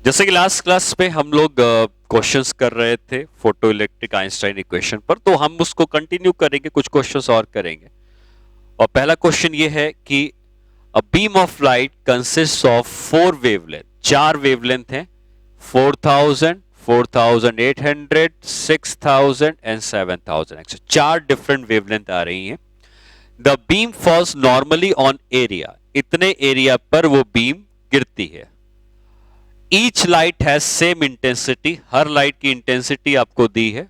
जैसे कि last class में हम लोग क्वेश्चंस कर रहे थे फोटो इलेक्ट्रिक आइंस्टाइन इक्वेशन पर, तो हम उसको कंटिन्यू करेंगे, कुछ क्वेश्चंस और करेंगे। और पहला क्वेश्चन ये है कि a beam of light consist of four wavelength, चार वेवलेंथ हैं, 4000, 4800, 6000 एंड 7000, चार डिफरेंट वेवलेंथ आ रही हैं। The beam falls normally on area, इतने एरिया पर वो बीम गिरती है। Each light has same intensity, हर लाइट की इंटेंसिटी आपको दी है।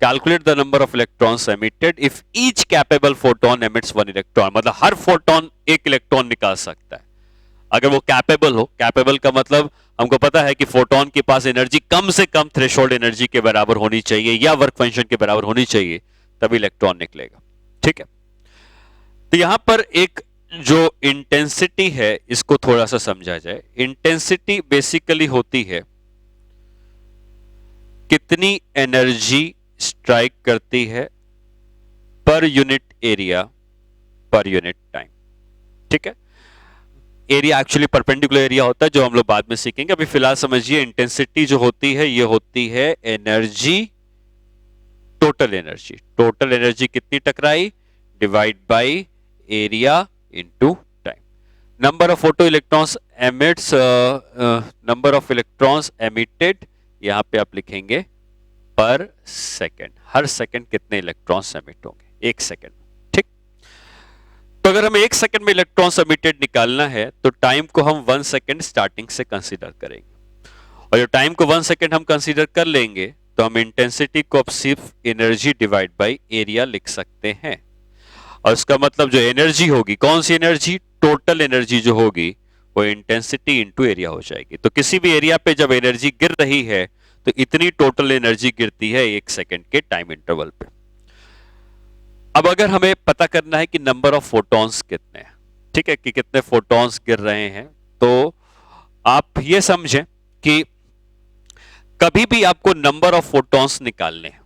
Calculate the number of electrons emitted if each capable photon emits one electron, मतलब हर फोटोन एक इलेक्ट्रॉन निकाल सकता है अगर वो कैपेबल हो। कैपेबल का मतलब हमको पता है कि फोटोन के पास एनर्जी कम से कम थ्रेशोल्ड एनर्जी के बराबर होनी चाहिए या वर्क फंक्शन के बराबर होनी चाहिए, तभी इलेक्ट्रॉन निकलेगा। ठीक है, तो यहां पर एक जो इंटेंसिटी है इसको थोड़ा सा समझा जाए। इंटेंसिटी बेसिकली होती है कितनी एनर्जी स्ट्राइक करती है per unit area per unit time. ठीक है, एरिया एक्चुअली परपेंडिकुलर एरिया होता है जो हम लोग बाद में सीखेंगे। अभी फिलहाल समझिए इंटेंसिटी जो होती है ये होती है energy, total energy. Total energy कितनी टकराई divide by area into time. Number of photo electrons emits, number of electrons emitted यहां पे आप लिखेंगे पर सेकेंड, हर सेकेंड कितने इलेक्ट्रॉन्स एमिट होंगे एक सेकेंड। ठीक, तो अगर हमें एक सेकेंड में इलेक्ट्रॉन्स एमिटेड निकालना है तो टाइम को हम 1 सेकेंड स्टार्टिंग से कंसीडर करेंगे, और जो टाइम को 1 सेकेंड हम कंसीडर कर लेंगे तो हम इंटेंसिटी को अब सिर्फ एनर्जी डिवाइड बाय एरिया लिख सकते हैं। और इसका मतलब जो एनर्जी होगी, कौन सी एनर्जी, टोटल एनर्जी जो होगी वो इंटेंसिटी इंटू एरिया हो जाएगी। तो किसी भी एरिया पे जब एनर्जी गिर रही है तो इतनी टोटल एनर्जी गिरती है एक सेकेंड के टाइम इंटरवल पे। अब अगर हमें पता करना है कि नंबर ऑफ फोटॉन्स कितने हैं, ठीक है, कि कितने फोटॉन्स गिर रहे हैं, तो आप ये समझें कि कभी भी आपको नंबर ऑफ फोटॉन्स निकालने हैं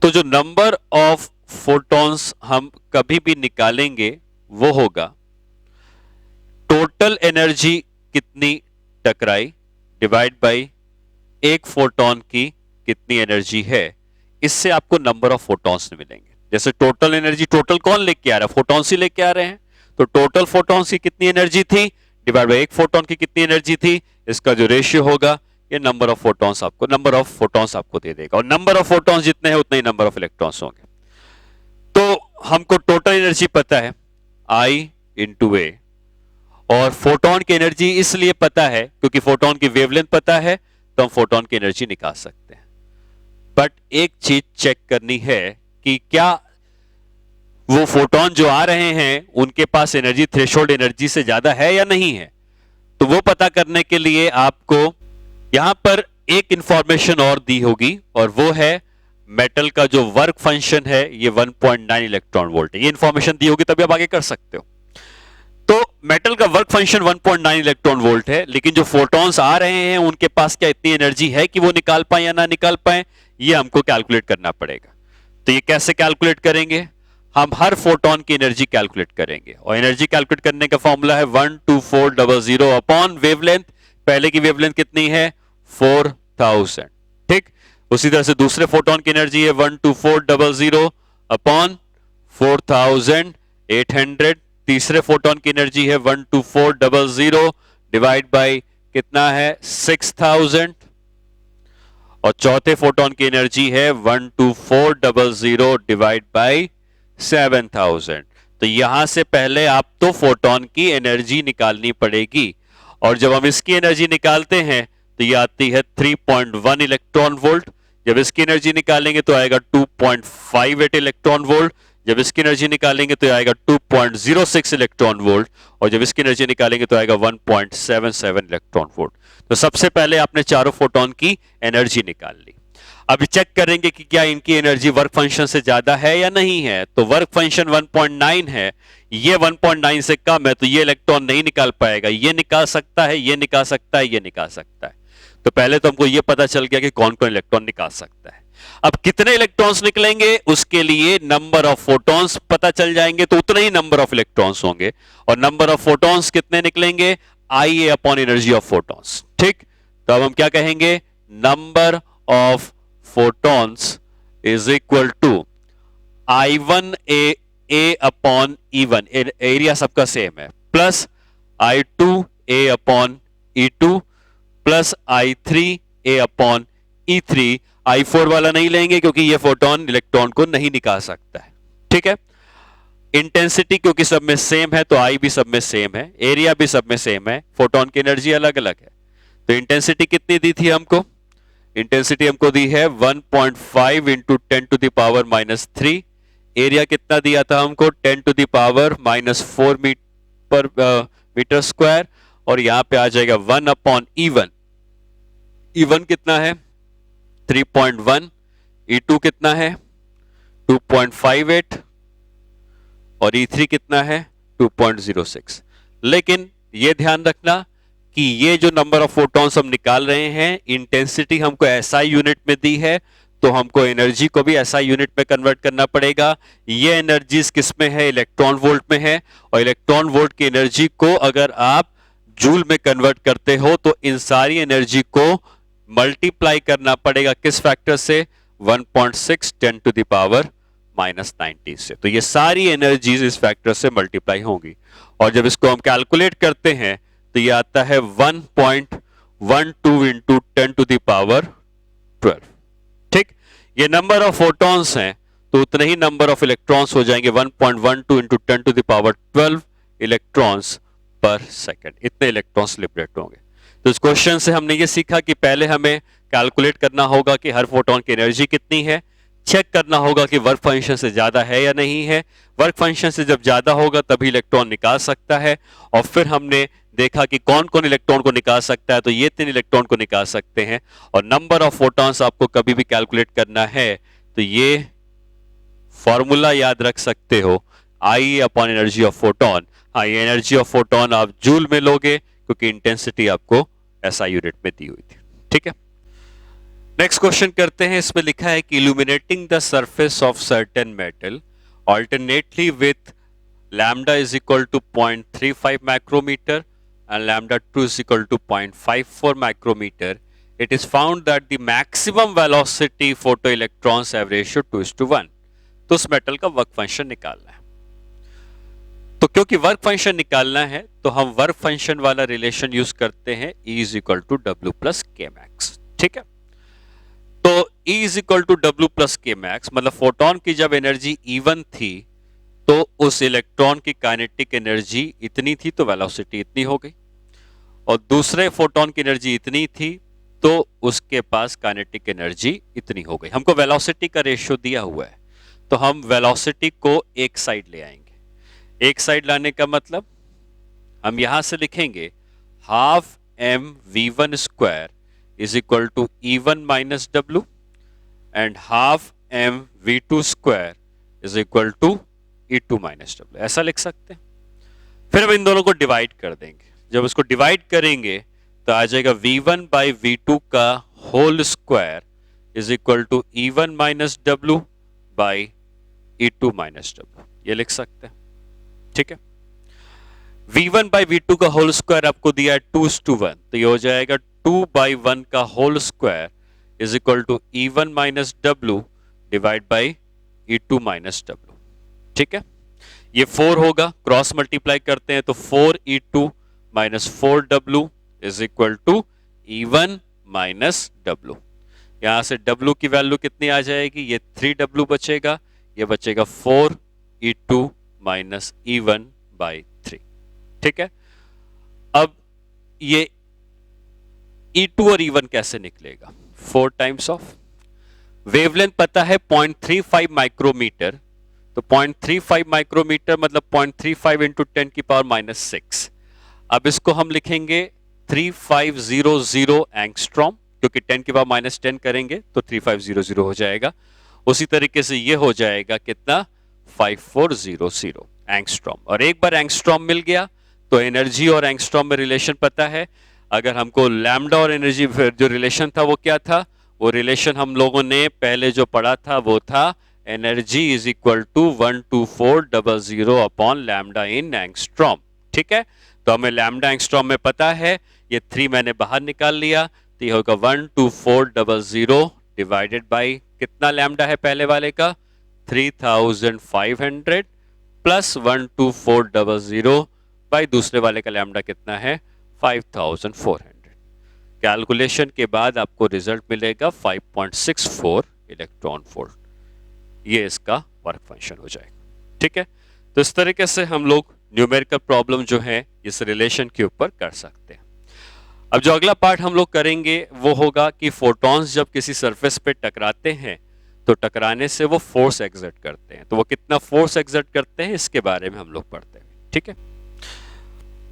तो जो नंबर ऑफ फोटॉन्स हम कभी भी निकालेंगे वो होगा टोटल एनर्जी कितनी टकराई डिवाइड बाय एक फोटॉन की कितनी एनर्जी है, इससे आपको नंबर ऑफ फोटॉन्स मिलेंगे। जैसे टोटल एनर्जी, टोटल कौन लेके आ रहा है, फोटॉन्स ही लेके आ रहे हैं, तो टोटल फोटॉन्स की कितनी एनर्जी थी डिवाइड बाय एक फोटॉन की कितनी एनर्जी थी, इसका जो रेशियो होगा ये नंबर ऑफ फोटॉन्स आपको दे देगा। और नंबर ऑफ फोटॉन्स जितने हैं उतने ही नंबर ऑफ इलेक्ट्रॉन्स होंगे। तो हमको टोटल एनर्जी पता है I इंटू ए, और फोटोन की एनर्जी इसलिए पता है क्योंकि फोटोन की वेवलेंथ पता है, तो हम फोटोन की एनर्जी निकाल सकते हैं। बट एक चीज चेक करनी है कि क्या वो फोटोन जो आ रहे हैं उनके पास एनर्जी थ्रेशोल्ड एनर्जी से ज्यादा है या नहीं है। तो वो पता करने के लिए आपको यहां पर एक इंफॉर्मेशन और दी होगी, और वो है मेटल का जो वर्क फंक्शन है ये 1.9 इलेक्ट्रॉन वोल्ट है। ये इंफॉर्मेशन दी होगी तभी आप आगे कर सकते हो। तो मेटल का वर्क फंक्शन 1.9 इलेक्ट्रॉन वोल्ट है, लेकिन जो फोटॉन्स आ रहे हैं उनके पास क्या इतनी एनर्जी है कि वो निकाल पाए या ना निकाल पाए, ये हमको कैलकुलेट करना पड़ेगा। तो ये कैसे कैलकुलेट करेंगे, हम हर फोटोन की एनर्जी कैलकुलेट करेंगे, और एनर्जी कैलकुलेट करने का फॉर्मूला है 12400 अपॉन वेवलेंथ। पहले की वेवलेंथ कितनी है 4000। ठीक, उसी तरह से दूसरे फोटोन की एनर्जी है 12400 अपॉन 4800। तीसरे फोटोन की एनर्जी है 12400 डिवाइड बाय कितना है 6000, और चौथे फोटोन की एनर्जी है 12400 डिवाइड बाय 7000। तो यहां से पहले आप तो फोटोन की एनर्जी निकालनी पड़ेगी, और जब हम इसकी एनर्जी निकालते हैं तो ये आती है 3.1 इलेक्ट्रॉन वोल्ट। जब इसकी एनर्जी निकालेंगे तो आएगा 2.58 इलेक्ट्रॉन वोल्ट। जब इसकी एनर्जी निकालेंगे तो आएगा 2.06 इलेक्ट्रॉन वोल्ट, और जब इसकी एनर्जी निकालेंगे तो आएगा 1.77 इलेक्ट्रॉन वोल्ट। तो सबसे पहले आपने चारों फोटोन की एनर्जी निकाल ली। अब चेक करेंगे कि क्या इनकी एनर्जी वर्क फंक्शन से ज्यादा है या नहीं है। तो वर्क फंक्शन 1.9 है, ये 1.9 से कम है, तो ये इलेक्ट्रॉन नहीं निकाल पाएगा। ये निकाल सकता है, ये निकाल सकता है, ये निकाल सकता है। तो पहले तो हमको ये पता चल गया कि कौन कौन इलेक्ट्रॉन निकाल सकता है। अब कितने इलेक्ट्रॉन्स निकलेंगे उसके लिए नंबर ऑफ फोटॉन्स पता चल जाएंगे, तो उतने ही नंबर ऑफ इलेक्ट्रॉन्स होंगे। और नंबर ऑफ फोटॉन्स कितने निकलेंगे, IA upon energy of photons. ठीक, तो अब हम क्या कहेंगे, number of photons is equal to I1 A upon E1, area सबका सेम है, plus I2 A upon E2 plus I3 A upon E3। I4 वाला नहीं लेंगे क्योंकि ये फोटोन इलेक्ट्रॉन को नहीं निकाल सकता है, ठीक है। इंटेंसिटी क्योंकि सब में सेम है तो I भी सब में सेम है, एरिया भी सब में सेम है, फोटोन की एनर्जी अलग अलग है। तो इंटेंसिटी कितनी दी थी हमको, इंटेंसिटी हमको दी है 1.5 into 10 to the power minus 3। Area कितना दिया था हमको, 10 to the power minus 4 metre square, और यहां पे आ जाएगा 1 अपॉन E1। E1 कितना है 3.1, E2 कितना है 2.58 और E3 कितना है 2.06। लेकिन यह ध्यान रखना कि ये जो नंबर ऑफ फोटॉन्स हम निकाल रहे हैं, इंटेंसिटी हमको SI यूनिट में दी है, तो हमको एनर्जी को भी SI यूनिट में कन्वर्ट करना पड़ेगा। ये एनर्जीज किस में है, इलेक्ट्रॉन वोल्ट में है, और इलेक्ट्रॉन वोल्ट की एनर्जी को अगर आप जूल में कन्वर्ट करते हो तो इन सारी एनर्जी को मल्टीप्लाई करना पड़ेगा किस फैक्टर से, 1.6 10 टू द पावर माइनस 90 से। तो ये सारी एनर्जीज इस फैक्टर से मल्टीप्लाई होंगी, और जब इसको हम कैलकुलेट करते हैं तो ये आता है 1.12 इंटू 10 टू द पावर 12। ठीक, ये नंबर ऑफ फोटॉन्स हैं तो उतने ही नंबर ऑफ इलेक्ट्रॉन्स हो जाएंगे, 1.12 into 10 to the power 12 electrons per second, इतने इलेक्ट्रॉन्स लिबरेट होंगे। तो इस क्वेश्चन से हमने ये सीखा कि पहले हमें कैलकुलेट करना होगा कि हर फोटोन की एनर्जी कितनी है, चेक करना होगा कि वर्क फंक्शन से ज्यादा है या नहीं है। वर्क फंक्शन से जब ज्यादा होगा तभी इलेक्ट्रॉन निकाल सकता है, और फिर हमने देखा कि कौन कौन इलेक्ट्रॉन को निकाल सकता है, तो ये 3 इलेक्ट्रॉन को निकाल सकते हैं। और नंबर ऑफ फोटॉन्स आपको कभी भी कैलकुलेट करना है तो ये फॉर्मूला याद रख सकते हो, I upon energy of photon. हाँ, ये एनर्जी ऑफ फोटोन आप जूल में लोगे क्योंकि इंटेंसिटी आपको SI यूनिट में दी हुई थी। ठीक है, नेक्स्ट क्वेश्चन करते हैं। इसमें लिखा है कि illuminating the surface of certain metal alternately with lambda is equal to 0.35 micrometre and lambda 2 is equal to 0.54 micrometer, it is found that the maximum velocity photoelectrons have ratio 2:1। तो उस metal का work function निकालना है। तो क्योंकि work function निकालना है तो हम वर्क फंक्शन वाला रिलेशन यूज करते हैं, E is equal to W plus K max। ठीक है, तो E is equal to W plus K max मतलब फोटोन की जब एनर्जी E1 थी तो उस इलेक्ट्रॉन की काइनेटिक एनर्जी इतनी थी तो वेलोसिटी इतनी हो गई, और दूसरे फोटोन की एनर्जी इतनी थी तो उसके पास काइनेटिक एनर्जी इतनी हो गई। हमको वेलोसिटी का रेशियो दिया हुआ है तो हम वेलोसिटी को एक साइड ले आएंगे। एक साइड लाने का मतलब हम यहां से लिखेंगे half mv1 square is equal to E1 minus W and half mv2 square is equal to E2 minus W, ऐसा लिख सकते हैं। फिर हम इन दोनों को डिवाइड कर देंगे। जब इसको डिवाइड करेंगे तो आ जाएगा V1 बाई V2 का whole square is equal to E1 minus W by E2 minus W, ये लिख सकते हैं। ठीक है, V1 बाई V2 का होल स्क्वायर आपको दिया है 2:1, तो ये हो जाएगा 2 बाई 1 का whole square is equal to E1 minus W divide by E2 minus W। ठीक है, ये 4 होगा, क्रॉस मल्टीप्लाई करते हैं तो 4E2 minus 4W is equal to E1 minus W। यहां से W की वैल्यू कितनी आ जाएगी, ये 3W बचेगा, ये बचेगा 4E2 माइनस E1 बाई 3। ठीक है, अब ये E2 और E1 कैसे निकलेगा, 4 टाइम्स ऑफ वेवलेंथ पता है 0.35 माइक्रोमीटर, तो 0.35 माइक्रोमीटर मतलब 0.35 इंटू 10 की पावर माइनस 6। अब इसको हम लिखेंगे 3500 एंगस्ट्रॉम, क्योंकि 10 की पावर माइनस 10 करेंगे तो 3500 हो जाएगा। उसी तरीके से ये हो जाएगा कितना, 5400 एंगस्ट्रॉम। और एक बार एंगस्ट्रॉम मिल गया तो एनर्जी और एंगस्ट्रॉम में रिलेशन पता है। अगर हमको लैम्डा और एनर्जी जो रिलेशन था वो क्या था, वो रिलेशन हम लोगों ने पहले जो पढ़ा था वो था energy is equal to 12400 upon lambda in angstrom. ठीक है, तो हमें लैम्डा एंगस्ट्रॉम में पता है, ये 3 मैंने बाहर निकाल लिया तो ये होगा 12400 डिवाइडेड बाई कितना लैम्डा है पहले वाले का 3500 प्लस 12400 बाई दूसरे वाले का लैम्डा कितना है 5400। कैलकुलेशन के बाद आपको रिजल्ट मिलेगा 5.64 इलेक्ट्रॉन वोल्ट। ये इसका वर्क फंक्शन हो जाएगा। ठीक है, तो इस तरीके से हम लोग न्यूमेरिकल प्रॉब्लम जो है इस रिलेशन के ऊपर कर सकते हैं। अब जो अगला पार्ट हम लोग करेंगे वो होगा कि फोटॉन्स जब किसी सरफेस पे टकराते हैं तो टकराने से वो फोर्स एक्सर्ट करते हैं, तो वो कितना फोर्स एक्सर्ट करते हैं इसके बारे में हम लोग पढ़ते हैं। ठीक है,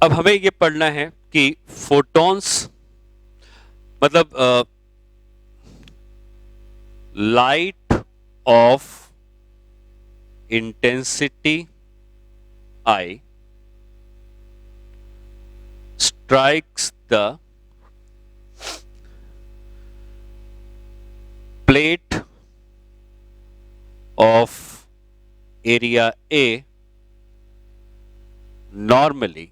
अब हमें ये पढ़ना है कि फोटॉन्स मतलब light of intensity I strikes the plate of area A normally.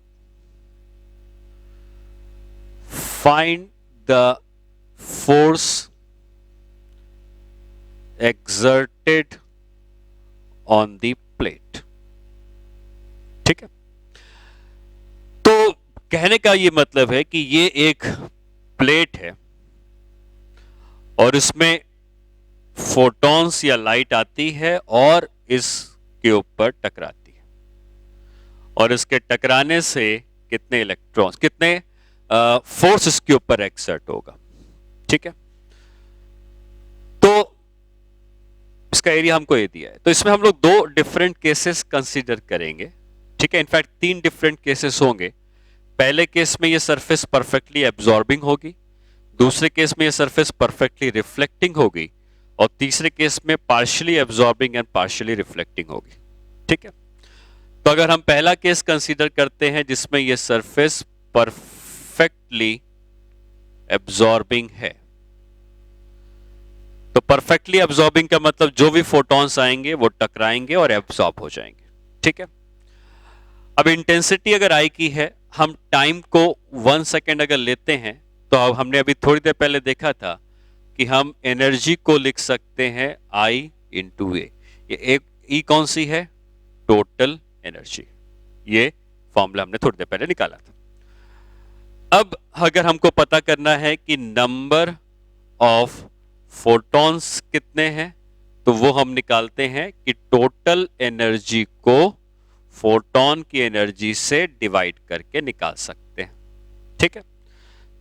Find the force exerted on the plate. ठीक है, तो कहने का ये मतलब है कि ये एक प्लेट है और इसमें फोटॉन्स या लाइट आती है और इसके ऊपर टकराती है और इसके टकराने से कितने इलेक्ट्रॉन्स कितने फोर्स इसके ऊपर एक्सर्ट होगा। ठीक है, तो इसका एरिया हमको ये दिया है, तो इसमें हम लोग दो डिफरेंट केसेस कंसीडर करेंगे। ठीक है, इनफैक्ट 3 डिफरेंट केसेस होंगे। पहले केस में ये सरफेस परफेक्टली एब्जॉर्बिंग होगी, दूसरे केस में ये सरफेस परफेक्टली रिफ्लेक्टिंग होगी और तीसरे केस में partially absorbing and partially reflecting होगी। ठीक है, तो अगर हम पहला केस कंसीडर करते हैं जिसमें ये सरफेस परफेक्टली एब्जॉर्बिंग है, तो परफेक्टली एब्जॉर्बिंग का मतलब जो भी फोटॉन्स आएंगे वो टकराएंगे और एब्जॉर्ब हो जाएंगे। ठीक है, अब इंटेंसिटी अगर आई की है, हम टाइम को 1 सेकेंड अगर लेते हैं तो अब हमने अभी थोड़ी देर पहले देखा था कि हम एनर्जी को लिख सकते हैं I इंटू ए। ये एक ई कौन सी है? Total energy. ये फॉर्मूला हमने थोड़ी देर पहले निकाला था। अब अगर हमको पता करना है कि नंबर ऑफ फोटॉन्स कितने हैं, तो वो हम निकालते हैं कि टोटल एनर्जी को फोटॉन की एनर्जी से डिवाइड करके निकाल सकते हैं। ठीक है,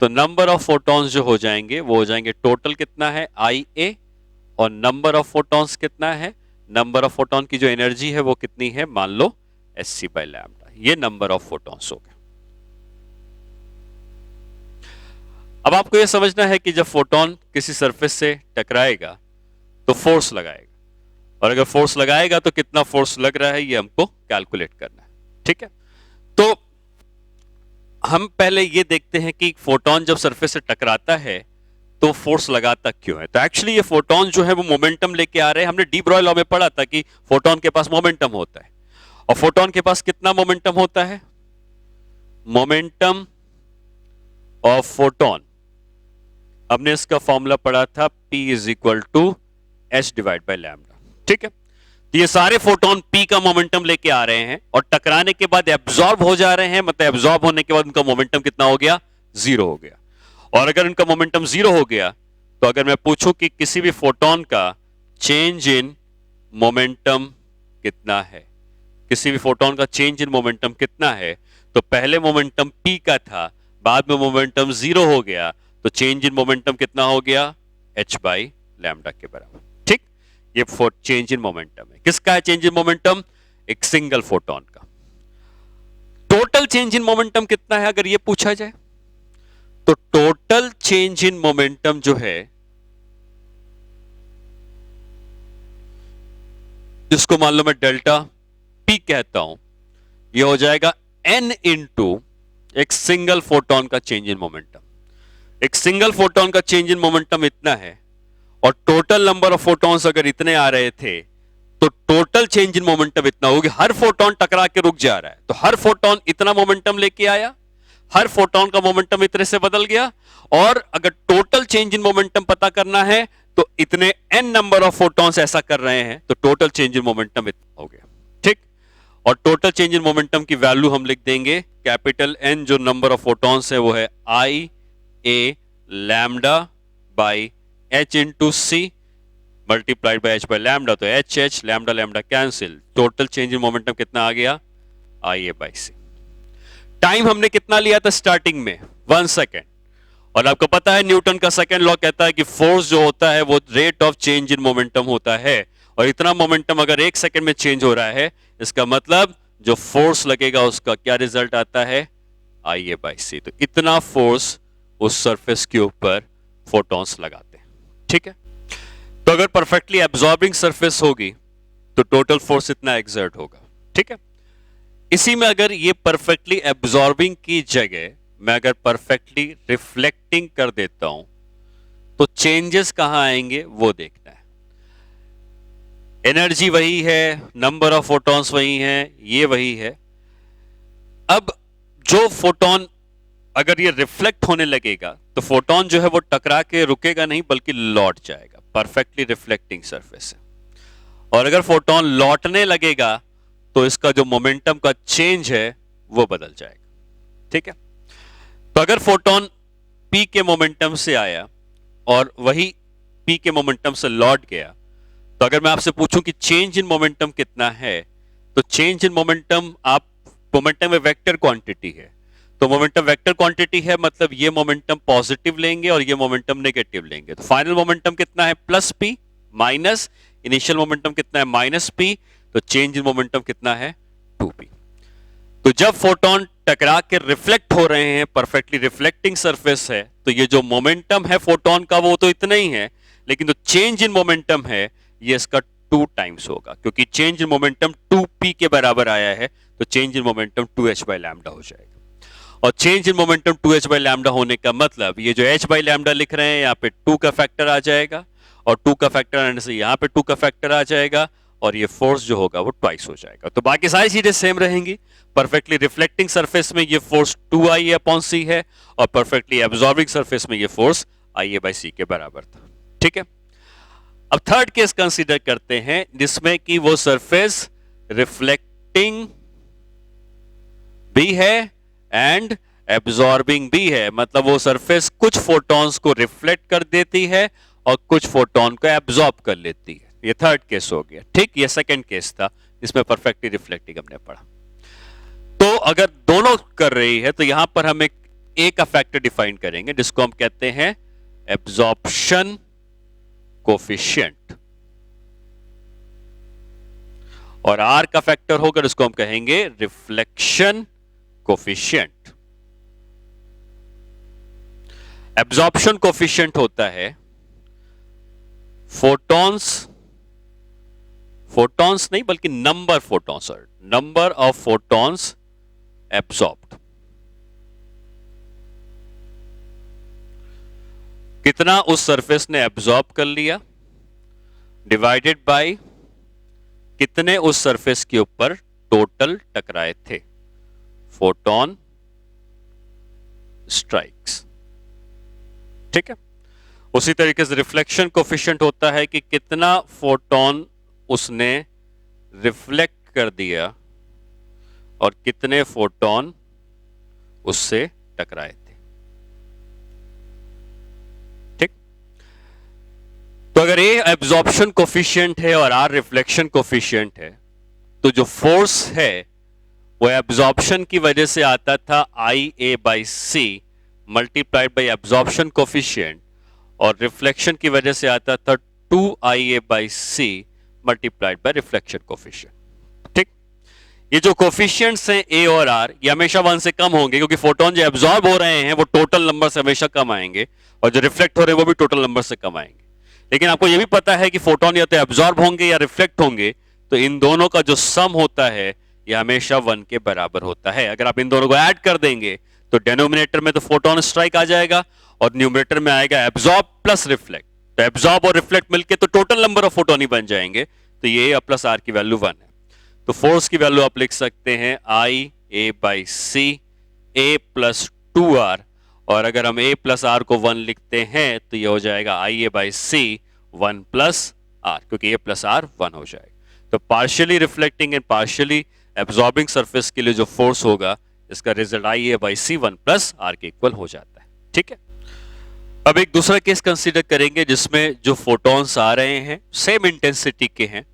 तो नंबर ऑफ फोटॉन्स जो हो जाएंगे वो हो जाएंगे टोटल कितना है IA और नंबर ऑफ फोटॉन्स कितना है, नंबर ऑफ फोटॉन की जो एनर्जी है वो कितनी है, मान लो hc/λ। ये नंबर ऑफ फोटॉन्स हो गए। अब आपको यह समझना है कि जब फोटॉन किसी सरफेस से टकराएगा तो फोर्स लगाएगा और अगर फोर्स लगाएगा तो कितना फोर्स लग रहा है ये हमको कैलकुलेट करना है। ठीक है, तो हम पहले ये देखते हैं कि फोटॉन जब सरफेस से टकराता है तो फोर्स लगाता क्यों है। तो एक्चुअली ये फोटॉन जो है वो मोमेंटम लेके आ रहे हैं। हमने डी ब्रॉय लॉ में पढ़ा था कि फोटॉन के पास मोमेंटम होता है और फोटॉन के पास कितना मोमेंटम होता है, मोमेंटम ऑफ फोटॉन। हमने इसका फॉर्मूला पढ़ा था P = h/λ। ठीक है, तो ये सारे फोटॉन P का मोमेंटम लेके आ रहे हैं और टकराने के बाद एब्जॉर्ब हो जा रहे हैं, मतलब एब्जॉर्ब होने के बाद उनका मोमेंटम कितना हो गया, 0 हो गया। और अगर उनका मोमेंटम 0 हो गया तो अगर मैं पूछूं कि किसी भी फोटॉन का चेंज इन मोमेंटम कितना है, किसी भी फोटॉन का चेंज इन मोमेंटम कितना है, तो पहले मोमेंटम P का था, बाद में मोमेंटम 0 हो गया, तो चेंज इन मोमेंटम कितना हो गया, h/λ के बराबर। ठीक, ये चेंज इन मोमेंटम है। किसका है चेंज इन मोमेंटम, एक सिंगल फोटॉन का। टोटल चेंज इन मोमेंटम कितना है अगर ये पूछा जाए, तो टोटल चेंज इन मोमेंटम जो है, जिसको मान लो मैं डेल्टा P कहता हूं, ये हो जाएगा n इंटू एक सिंगल फोटॉन का चेंज इन मोमेंटम। एक सिंगल फोटॉन का चेंज इन मोमेंटम इतना है और टोटल नंबर ऑफ फोटॉन्स अगर इतने आ रहे थे तो टोटल चेंज इन मोमेंटम इतना होगा। हर फोटॉन टकरा के रुक जा रहा है तो हर फोटॉन इतना मोमेंटम लेके आया, हर फोटॉन का मोमेंटम इतने से बदल गया, और अगर टोटल चेंज इन मोमेंटम पता करना है तो इतने n नंबर ऑफ फोटॉन्स ऐसा कर रहे हैं तो टोटल चेंज इन मोमेंटम इतना हो गया, ठीक। और टोटल चेंज इन मोमेंटम की वैल्यू हम लिख देंगे कैपिटल N, जो नंबर ऑफ फोटॉन्स है वो है I A lambda by H into c multiplied by H by lambda, तो H lambda lambda cancel, total change in momentum कितना आ गया I A by c. Time हमने कितना लिया था स्टार्टिंग में 1 सेकेंड, और आपको पता है न्यूटन का सेकेंड लॉ कहता है कि फोर्स जो होता है वो rate of change in momentum होता है, और इतना मोमेंटम अगर 1 सेकेंड में चेंज हो रहा है इसका मतलब जो फोर्स लगेगा उसका क्या रिजल्ट आता है I A बाई सी। तो इतना फोर्स उस सरफेस के ऊपर फोटॉन्स लगाते हैं, ठीक है। तो अगर परफेक्टली एब्जॉर्बिंग सरफेस होगी तो टोटल फोर्स इतना एक्सर्ट होगा, ठीक है। इसी में अगर ये परफेक्टली एब्जॉर्बिंग की जगह मैं अगर परफेक्टली रिफ्लेक्टिंग कर देता हूं तो चेंजेस कहां आएंगे वो देखना है। एनर्जी वही है, नंबर ऑफ फोटॉन्स वही हैं, ये वही है। अब जो फोटोन अगर ये रिफ्लेक्ट होने लगेगा तो फोटोन जो है वो टकरा के रुकेगा नहीं बल्कि लौट जाएगा, परफेक्टली रिफ्लेक्टिंग सरफेस है। और अगर फोटोन लौटने लगेगा तो इसका जो मोमेंटम का चेंज है वो बदल जाएगा, ठीक है। तो अगर फोटोन P के मोमेंटम से आया और वही P के मोमेंटम से लौट गया, तो अगर मैं आपसे पूछूं कि चेंज इन मोमेंटम कितना है, तो चेंज इन मोमेंटम मोमेंटम में वेक्टर क्वांटिटी है, तो मोमेंटम वेक्टर क्वांटिटी है मतलब ये मोमेंटम पॉजिटिव लेंगे और ये मोमेंटम नेगेटिव लेंगे। तो फाइनल मोमेंटम कितना है +P, माइनस इनिशियल मोमेंटम कितना है -P, तो चेंज इन मोमेंटम कितना है 2P। तो जब फोटोन टकरा के रिफ्लेक्ट हो रहे हैं, परफेक्टली रिफ्लेक्टिंग सरफेस है, तो ये जो मोमेंटम है फोटोन का वो तो इतना ही है, लेकिन जो चेंज इन मोमेंटम है ये इसका 2 टाइम्स होगा, क्योंकि चेंज इन मोमेंटम 2P के बराबर आया है तो change in momentum 2H by lambda हो जाएगा। और change in momentum 2H by lambda होने का मतलब ये जो H बाई लैम्डा लिख रहे हैं यहाँ पे 2 का फैक्टर आ जाएगा, और 2 का फैक्टर आने से यहाँ पे 2 का फैक्टर आ जाएगा, और ये फोर्स जो होगा वो ट्वाइस हो जाएगा। तो बाकी सारी चीजें सेम रहेंगी। परफेक्टली रिफ्लेक्टिंग सरफेस में ये फोर्स 2IA अपॉन सी है, और परफेक्टली एब्जॉर्बिंग सरफेस में ये फोर्स IA बाई सी के बराबर था, ठीक है। अब थर्ड केस कंसीडर करते हैं जिसमें कि वो सरफेस रिफ्लेक्टिंग भी है एंड एब्जॉर्बिंग भी है, मतलब वो सरफेस कुछ फोटॉन्स को रिफ्लेक्ट कर देती है और कुछ फोटोन को एब्जॉर्ब कर लेती है। ये थर्ड केस हो गया, ठीक। ये सेकंड केस था जिसमें परफेक्टली रिफ्लेक्टिंग हमने पढ़ा। तो अगर दोनों कर रही है तो यहां पर हम एक ए का फैक्टर डिफाइन करेंगे जिसको हम कहते हैं एब्जॉर्प्शन कोफिशिएंट, और आर का फैक्टर होगा जिसको हम कहेंगे रिफ्लेक्शन कोफिशिएंट। एब्जॉर्प्शन कोफिशिएंट होता है फोटॉन्स नहीं बल्कि नंबर ऑफ फोटॉन्स एब्जॉर्ब्ड, कितना उस सरफेस ने एब्जॉर्ब कर लिया डिवाइडेड बाय कितने उस सरफेस के ऊपर टोटल टकराए थे, फोटोन स्ट्राइक्स, ठीक है। उसी तरीके से रिफ्लेक्शन कोफिशिएंट होता है कि कितना फोटोन उसने रिफ्लेक्ट कर दिया और कितने फोटोन उससे टकराए थे, ठीक। तो अगर ये एब्जॉर्प्शन कोफिशिएंट है और आर रिफ्लेक्शन कोफिशिएंट है, तो जो फोर्स है वो एब्जॉर्प्शन की वजह से आता था IA by c multiplied by absorption coefficient, और रिफ्लेक्शन की वजह से आता था 2IA by c multiplied by reflection coefficient, ठीक। ये जो कोफिशिएंट्स हैं ए और आर ये हमेशा 1 से कम होंगे, क्योंकि फोटोन जो एब्जॉर्ब हो रहे हैं वो टोटल नंबर से हमेशा कम आएंगे, और जो रिफ्लेक्ट हो रहे हैं वो भी टोटल नंबर से कम आएंगे। लेकिन आपको ये भी पता है कि फोटोन या तो एब्जॉर्ब होंगे या रिफ्लेक्ट होंगे, तो इन दोनों का जो सम होता है ये हमेशा 1 के बराबर होता है। अगर आप इन दोनों को ऐड कर देंगे तो डिनोमिनेटर में तो फोटोन स्ट्राइक आ जाएगा और न्यूमरेटर में आएगा एब्जॉर्ब प्लस रिफ्लेक्ट, तो एब्जॉर्ब और रिफ्लेक्ट मिलके तो टोटल नंबर ऑफ फोटोन ही बन जाएंगे, तो ये प्लस आर की वैल्यू 1 है। तो फोर्स की वैल्यू आप लिख सकते हैं IA by c A plus 2R, और अगर हम a प्लस आर को 1 लिखते हैं तो ये हो जाएगा IA/c 1 प्लस आर, क्योंकि a प्लस आर 1 हो जाएगा। तो partially reflecting and partially absorbing surface के लिए जो फोर्स होगा, इसका रिजल्ट IA/c 1 प्लस आर के इक्वल हो जाता है। ठीक है, अब एक दूसरा केस कंसीडर करेंगे जिसमें जो फोटॉन्स आ रहे हैं सेम इंटेंसिटी के हैं,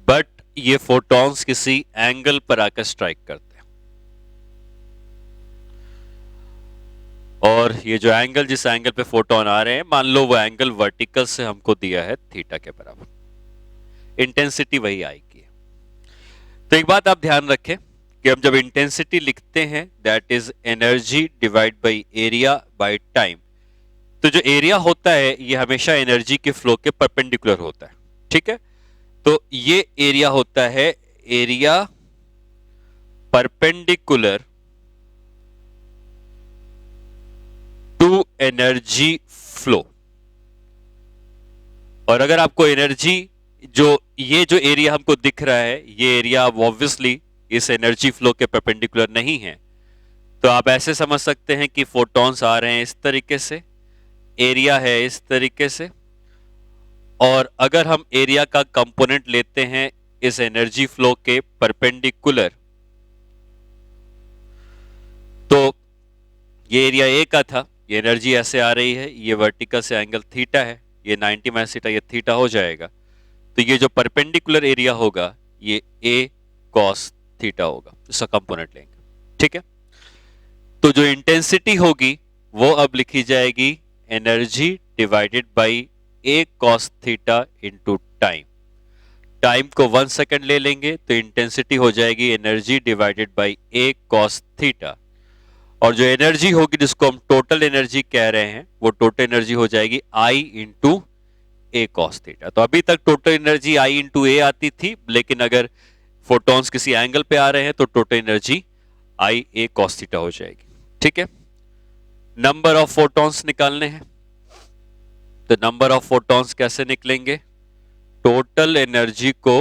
बट ये फोटॉन्स किसी एंगल पर आकर स्ट्राइक करते हैं, और ये जो एंगल, जिस एंगल पे फोटोन आ रहे हैं, मान लो वो एंगल वर्टिकल से हमको दिया है थीटा के बराबर, इंटेंसिटी वही आएगी। तो एक बात आप ध्यान रखें कि हम जब इंटेंसिटी लिखते हैं that is energy divide by area by time, तो जो एरिया होता है ये हमेशा एनर्जी के फ्लो के परपेंडिकुलर होता है। ठीक है, तो ये एरिया होता है area perpendicular to energy flow. और अगर आपको एनर्जी, ये जो एरिया हमको दिख रहा है, ये एरिया ऑब्वियसली इस एनर्जी फ्लो के परपेंडिकुलर नहीं है, तो आप ऐसे समझ सकते हैं कि फोटॉन्स आ रहे हैं इस तरीके से, एरिया है इस तरीके से, और अगर हम एरिया का कंपोनेंट लेते हैं इस एनर्जी फ्लो के परपेंडिकुलर, तो ये एरिया ए का था, ये एनर्जी ऐसे आ रही है, ये वर्टिकल से एंगल थीटा है, ये 90 माइनस थीटा, ये थीटा हो जाएगा। तो ये जो परपेंडिकुलर एरिया होगा ये ए कॉस थीटा होगा, इसका कंपोनेंट लेंगे। ठीक है, तो जो इंटेंसिटी होगी वो अब लिखी जाएगी energy divided by A cos theta into time. Time को 1 सेकंड ले लेंगे तो इंटेंसिटी हो जाएगी energy divided by A cos theta, और जो एनर्जी होगी जिसको हम टोटल एनर्जी कह रहे हैं, वो टोटल एनर्जी हो जाएगी आई इंटू ए कॉस थीटा। तो अभी तक टोटल एनर्जी आई इंटू ए आती थी, लेकिन अगर फोटॉन्स किसी एंगल पे आ रहे हैं तो total energy I A cos theta हो जाएगी। ठीक है, नंबर ऑफ फोटॉन्स निकालने हैं, तो नंबर ऑफ फोटॉन्स कैसे निकलेंगे? टोटल एनर्जी को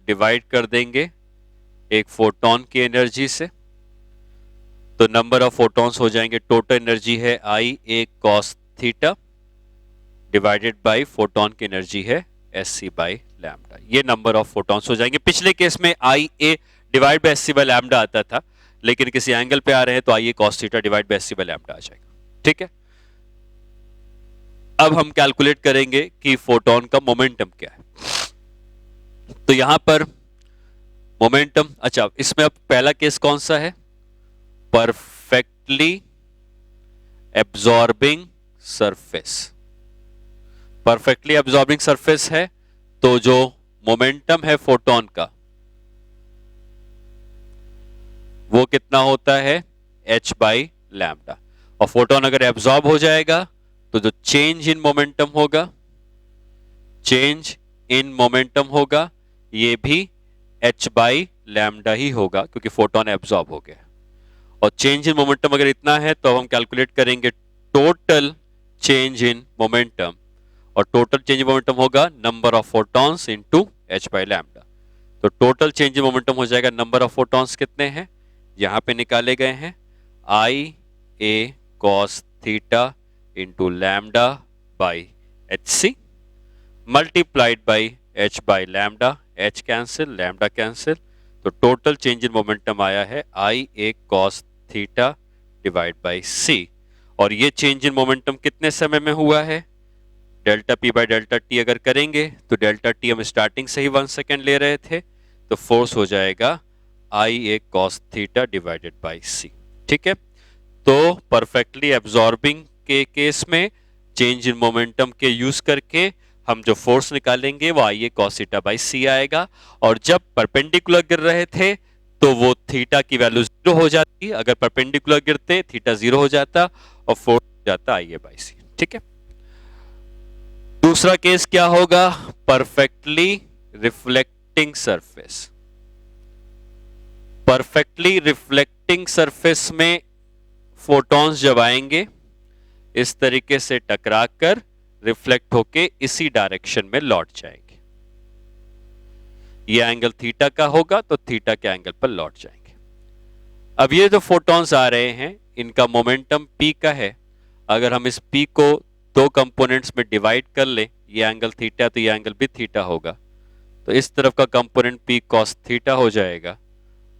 डिवाइड कर देंगे एक फोटॉन की एनर्जी से, तो नंबर ऑफ फोटॉन्स हो जाएंगे, टोटल एनर्जी है I A cos theta divided by photon की एनर्जी है एस सी बाय लैम्डा। ये नंबर ऑफ फोटॉन्स हो जाएंगे। पिछले केस में I A divide by S C by lambda आता था, लेकिन किसी एंगल पे आ रहे हैं तो I A cos theta divide by S C by lambda आ जाएगा। ठीक है, अब हम कैलकुलेट करेंगे कि फोटॉन का मोमेंटम क्या है। तो यहां पर मोमेंटम, अच्छा इसमें अब पहला केस कौन सा है? Perfectly absorbing surface. Perfectly absorbing surface है, तो जो मोमेंटम है फोटॉन का वो कितना होता है? h by lambda. और फोटॉन अगर एब्जॉर्ब हो जाएगा तो जो चेंज इन मोमेंटम होगा, चेंज इन मोमेंटम होगा, ये भी h बाई लैम्डा ही होगा, क्योंकि फोटॉन एब्जॉर्ब हो गया। और चेंज इन मोमेंटम अगर इतना है तो अब हम कैलकुलेट करेंगे टोटल चेंज इन मोमेंटम, और टोटल चेंज इन मोमेंटम होगा number of photons into h by lambda. तो टोटल चेंज इन मोमेंटम हो जाएगा, नंबर ऑफ फोटॉन्स कितने हैं यहां पे निकाले गए हैं, I A cos theta into lambda by H C multiplied by h by lambda, h cancel, lambda cancel, तो टोटल चेंज इन मोमेंटम आया है I A cos theta divide by C. और ये चेंज इन मोमेंटम कितने समय में हुआ है? Delta P by delta T अगर करेंगे तो डेल्टा टी हम स्टार्टिंग से ही 1 सेकेंड ले रहे थे, तो फोर्स हो जाएगा आई A cos theta divided by C. ठीक है, तो परफेक्टली एब्जॉर्बिंग के केस में चेंज इन मोमेंटम के यूज करके हम जो फोर्स निकालेंगे वो आई ए कॉस थीटा बाई सी आएगा, और जब परपेंडिकुलर गिर रहे थे तो वो थीटा की वैल्यू 0 हो जाती, अगर परपेंडिकुलर गिरते थीटा 0 हो जाता और फोर्स हो जाता आई ए बाई सी। ठीक है, दूसरा केस क्या होगा? Perfectly reflecting surface. Perfectly reflecting surface में फोटॉन्स जब आएंगे इस तरीके से टकरा कर रिफ्लेक्ट होके इसी डायरेक्शन में लौट जाएंगे, ये एंगल थीटा का होगा तो थीटा के एंगल पर लौट जाएंगे। अब ये जो फोटॉन्स आ रहे हैं इनका मोमेंटम p का है, अगर हम इस P को दो कंपोनेंट्स में डिवाइड कर लें, ये एंगल थीटा तो ये एंगल भी थीटा होगा, तो इस तरफ का कंपोनेंट P cos थीटा हो जाएगा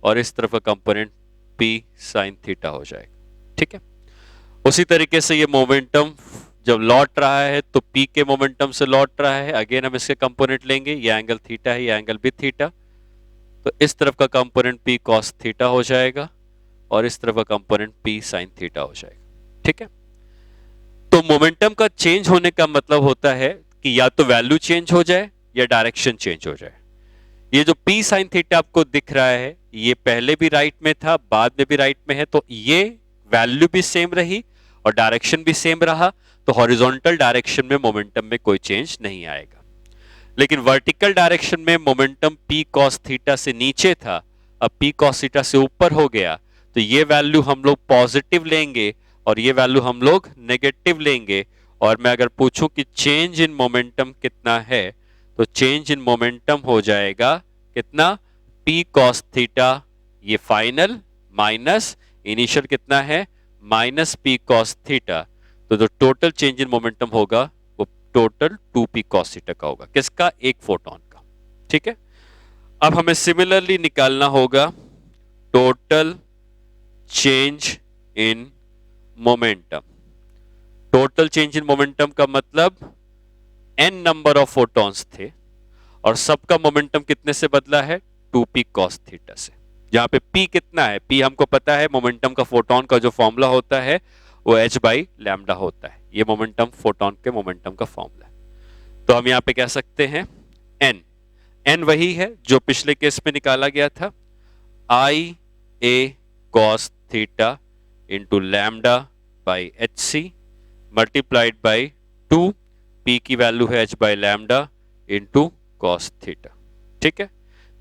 और इस तरफ का कंपोनेंट P sin थीटा हो जाएगा। ठीक है, उसी तरीके से ये मोमेंटम जब लौट रहा है तो P के मोमेंटम से लौट रहा है, अगेन हम इसके कंपोनेंट लेंगे, ये एंगल थीटा है, ये एंगल भी थीटा, तो इस तरफ का कंपोनेंट P cos थीटा हो जाएगा और इस तरफ का कंपोनेंट P sin थीटा हो जाएगा। ठीक है, तो मोमेंटम का चेंज होने का मतलब होता है कि या तो वैल्यू चेंज हो जाए या डायरेक्शन चेंज हो जाए। ये जो P sin थीटा आपको दिख रहा है, ये पहले भी राइट में था, बाद में भी राइट में है, तो ये वैल्यू भी सेम रही और डायरेक्शन भी सेम रहा, तो हॉरिजॉन्टल डायरेक्शन में मोमेंटम में कोई चेंज नहीं आएगा। लेकिन वर्टिकल डायरेक्शन में मोमेंटम P cos थीटा से नीचे था, अब P cos थीटा से ऊपर हो गया, तो ये वैल्यू हम लोग पॉजिटिव लेंगे और ये वैल्यू हम लोग नेगेटिव लेंगे। और मैं अगर पूछूं कि चेंज इन मोमेंटम कितना है, तो चेंज इन मोमेंटम हो जाएगा कितना, P cos थीटा ये फाइनल माइनस इनिशियल कितना है, माइनस P cos थीटा, तो जो टोटल चेंज इन मोमेंटम होगा वो टोटल 2P cos थीटा का होगा। किसका, एक फोटोन का। ठीक है, अब हमें सिमिलरली निकालना होगा total change in momentum. Total change in momentum का मतलब n नंबर ऑफ फोटॉन्स थे और सबका मोमेंटम कितने से बदला है, 2P cos थीटा से। जहां पे P कितना है, P हमको पता है मोमेंटम का फोटोन का जो फॉर्मूला होता है वो h बाई लैम्डा होता है। ये मोमेंटम फोटोन के मोमेंटम का फॉर्मूला है। तो हम यहाँ पे कह सकते हैं n वही है जो पिछले केस में निकाला गया था, I a cos theta into lambda by H C multiplied by 2, P की वैल्यू है h by lambda into cos theta. ठीक है,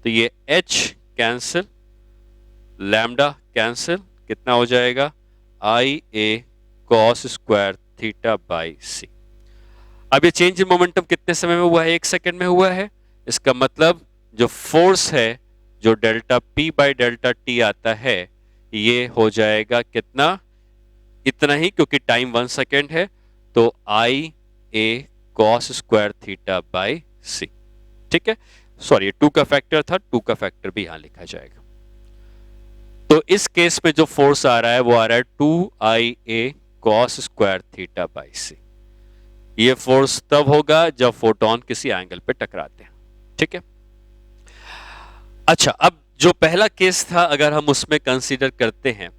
तो ये h कैंसिल, लैम्डा कैंसिल, कितना हो जाएगा, I a cos square theta by C. अब ये चेंज इन मोमेंटम कितने समय में हुआ है, 1 सेकंड में हुआ है। इसका मतलब जो फोर्स है जो delta P by delta T आता है, ये हो जाएगा कितना, इतना ही, क्योंकि टाइम 1 सेकेंड है, तो I a cos square theta by C. ठीक है, सॉरी 2 का फैक्टर था, 2 का फैक्टर भी यहां लिखा जाएगा। तो इस केस में जो फोर्स आ रहा है वो आ रहा है 2I a cos square theta by C. ये फोर्स तब होगा जब फोटोन किसी एंगल पे टकराते हैं। ठीक है, अच्छा, अब जो पहला केस था अगर हम उसमें कंसीडर करते हैं,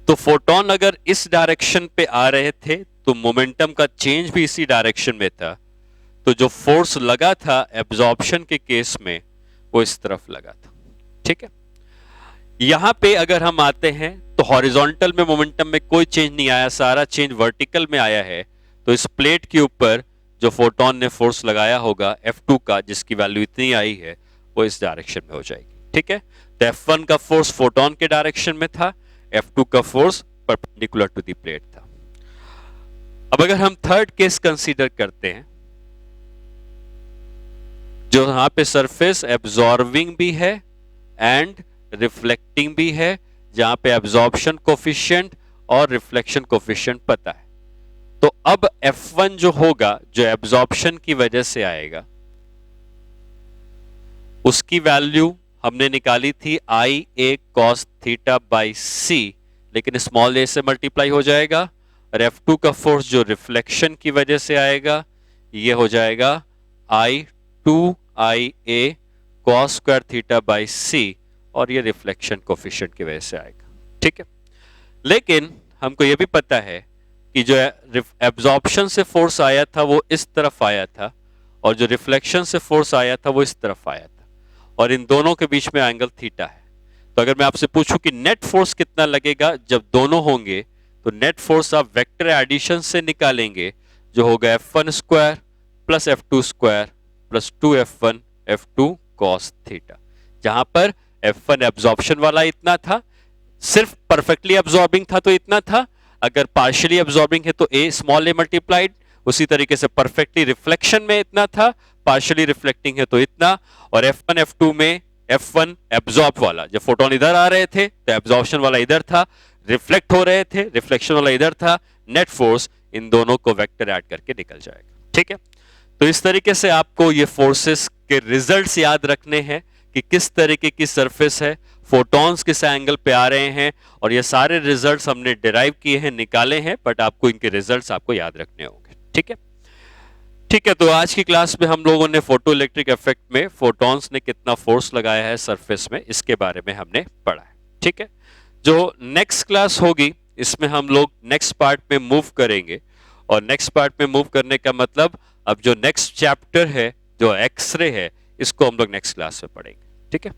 तो फोटोन अगर इस डायरेक्शन पे आ रहे थे तो मोमेंटम का चेंज भी इसी डायरेक्शन में था, तो जो फोर्स लगा था एब्जॉर्प्शन के केस में वो इस तरफ लगा था। ठीक है, यहां पे अगर हम आते हैं तो हॉरिजॉन्टल में मोमेंटम में कोई चेंज नहीं आया, सारा चेंज वर्टिकल में आया है। तो इस प्लेट के ऊपर जो फोटोन ने फोर्स लगाया होगा F2 का, जिसकी वैल्यू इतनी आई है, वो इस डायरेक्शन में हो जाएगी। ठीक है, तो F1 का फोर्स फोटोन के डायरेक्शन में था, F2 का force perpendicular to the plate था। अब अगर हम थर्ड केस कंसीडर करते हैं, जो यहां पे सरफेस एब्जॉर्बिंग भी है एंड रिफ्लेक्टिंग भी है, जहां पे एब्जॉर्प्शन कोफिशिएंट और रिफ्लेक्शन कोफिशिएंट पता है, तो अब F1 जो होगा, जो एब्जॉर्प्शन की वजह से आएगा, उसकी वैल्यू हमने निकाली थी I a cos theta by C, लेकिन स्मॉल a से मल्टीप्लाई हो जाएगा, और F2 का फोर्स जो रिफ्लेक्शन की वजह से आएगा, ये हो जाएगा I a cos square theta by C, और ये रिफ्लेक्शन कोफिशिएंट की वजह से आएगा। ठीक है, लेकिन हमको ये भी पता है कि जो एब्जॉर्प्शन से फोर्स आया था वो इस तरफ आया था, और जो रिफ्लेक्शन से फोर्स आया था वो इस तरफ आया था, और इन दोनों के बीच में एंगल थीटा है। तो अगर मैं आपसे पूछूं कि नेट फोर्स कितना लगेगा जब दोनों होंगे, तो नेट फोर्स आप वेक्टर एडिशन से निकालेंगे, जो होगा F1 square plus F2 square plus 2F1 F2 cos theta. जहां पर F1 एब्जॉर्प्शन वाला इतना था, सिर्फ परफेक्टली एब्जॉर्बिंग था तो इतना था, अगर पार्शियली एब्जॉर्बिंग है तो a स्मॉल a मल्टीप्लाइड, उसी तरीके से परफेक्टली रिफ्लेक्शन में इतना था, पार्शियली रिफ्लेक्टिंग है तो इतना, और F1 F2 में F1 एब्जॉर्ब वाला, जब फोटोन इधर आ रहे थे तो एब्जॉर्प्शन वाला इधर था, रिफ्लेक्ट हो रहे थे, रिफ्लेक्शन वाला इधर था, नेट फोर्स, इन दोनों को वेक्टर ऐड करके निकल जाएगा। ठीक है, तो इस तरीके से आपको ये फोर्सेस के रिजल्ट्स याद रखने हैं कि किस तरीके की सरफेस है, फोटॉन्स किस एंगल पे आ रहे हैं, और ये सारे रिजल्ट्स हमने डिराइव किए हैं, निकाले हैं, बट आपको इनके रिजल्ट्स आपको याद रखने होंगे। ठीक है, ठीक है, तो आज की क्लास में हम लोगों ने फोटो इलेक्ट्रिक इफेक्ट में फोटॉन्स ने कितना फोर्स लगाया है सरफेस में, इसके बारे में हमने पढ़ा है। ठीक है, जो नेक्स्ट क्लास होगी इसमें हम लोग नेक्स्ट पार्ट में मूव करेंगे, और नेक्स्ट पार्ट में मूव करने का मतलब अब जो नेक्स्ट चैप्टर है जो एक्सरे है, इसको हम लोग नेक्स्ट क्लास में पढ़ेंगे। ठीक है।